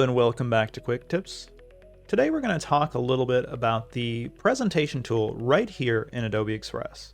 and welcome back to Quick Tips. Today we're going to talk a little bit about the presentation tool right here in Adobe Express.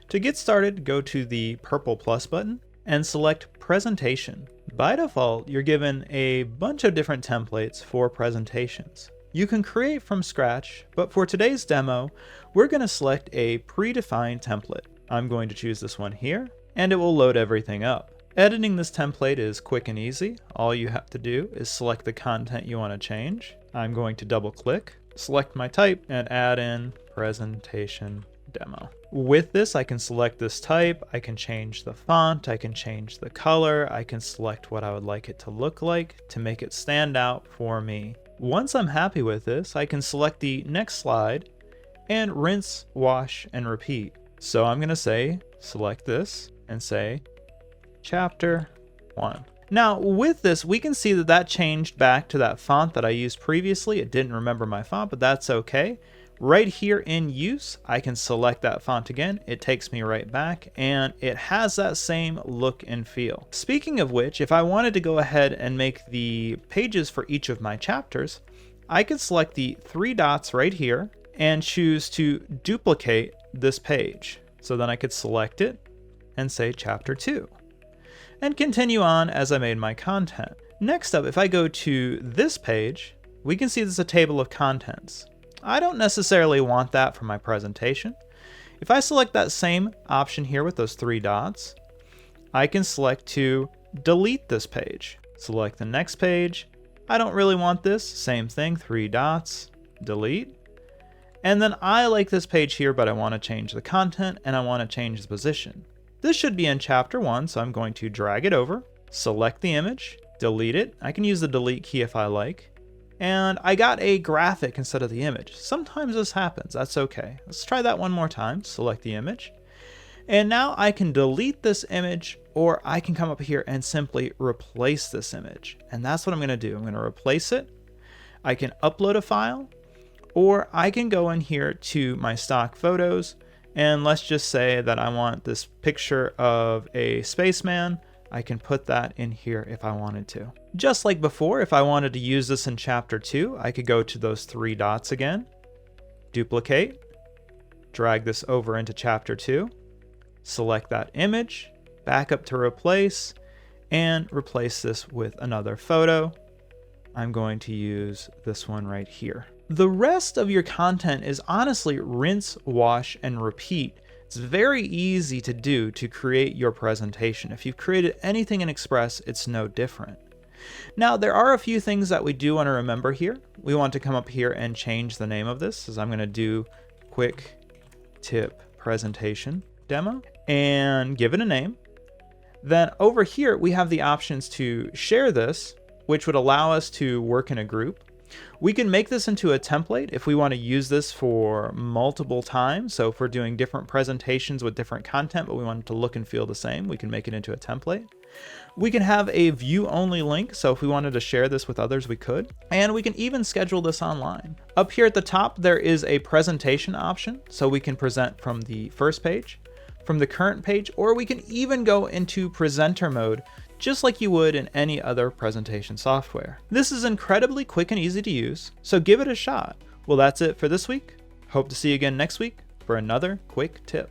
To get started, go to the purple plus button and select Presentation. By default, you're given a bunch of different templates for presentations. You can create from scratch, but for today's demo, we're going to select a predefined template. I'm going to choose this one here, and it will load everything up. Editing this template is quick and easy. All you have to do is select the content you want to change. I'm going to double click, select my type, and add in presentation demo. With this, I can select this type, I can change the font, I can change the color, I can select what I would like it to look like to make it stand out for me. Once I'm happy with this, I can select the next slide and rinse, wash, and repeat. So I'm going to say, select this and say, Chapter 1. Now with this, we can see that changed back to that font that I used previously. It didn't remember my font, but that's okay. Right here in use, I can select that font again. It takes me right back and it has that same look and feel. Speaking of which, if I wanted to go ahead and make the pages for each of my chapters, I can select the three dots right here and choose to duplicate this page. So then I could select it and say Chapter 2. And continue on as I made my content. Next up, if I go to this page, we can see there's a table of contents. I don't necessarily want that for my presentation. If I select that same option here with those three dots, I can select to delete this page. Select the next page. I don't really want this. Same thing, three dots, delete. And then I like this page here, but I want to change the content and I want to change the position. This should be in Chapter 1, so I'm going to drag it over, select the image, delete it. I can use the delete key if I like. And I got a graphic instead of the image. Sometimes this happens, that's okay. Let's try that one more time, select the image. And now I can delete this image, or I can come up here and simply replace this image. And that's what I'm gonna do. I'm gonna replace it. I can upload a file, or I can go in here to my stock photos, and let's just say that I want this picture of a spaceman. I can put that in here if I wanted to. Just like before, if I wanted to use this in Chapter 2, I could go to those three dots again, duplicate, drag this over into Chapter 2, select that image, back up to replace, and replace this with another photo. I'm going to use this one right here. The rest of your content is honestly rinse, wash, and repeat. It's very easy to do to create your presentation. If you've created anything in Express, it's no different. Now, there are a few things that we do want to remember here. We want to come up here and change the name of this, as I'm going to do Quick Tip Presentation Demo, and give it a name. Then over here, we have the options to share this, which would allow us to work in a group. We can make this into a template if we want to use this for multiple times. So if we're doing different presentations with different content, but we want it to look and feel the same, we can make it into a template. We can have a view-only link, so if we wanted to share this with others, we could. And we can even schedule this online. Up here at the top, there is a presentation option, so we can present from the first page, from the current page, or we can even go into presenter mode, just like you would in any other presentation software. This is incredibly quick and easy to use, so give it a shot. Well, that's it for this week. Hope to see you again next week for another quick tip.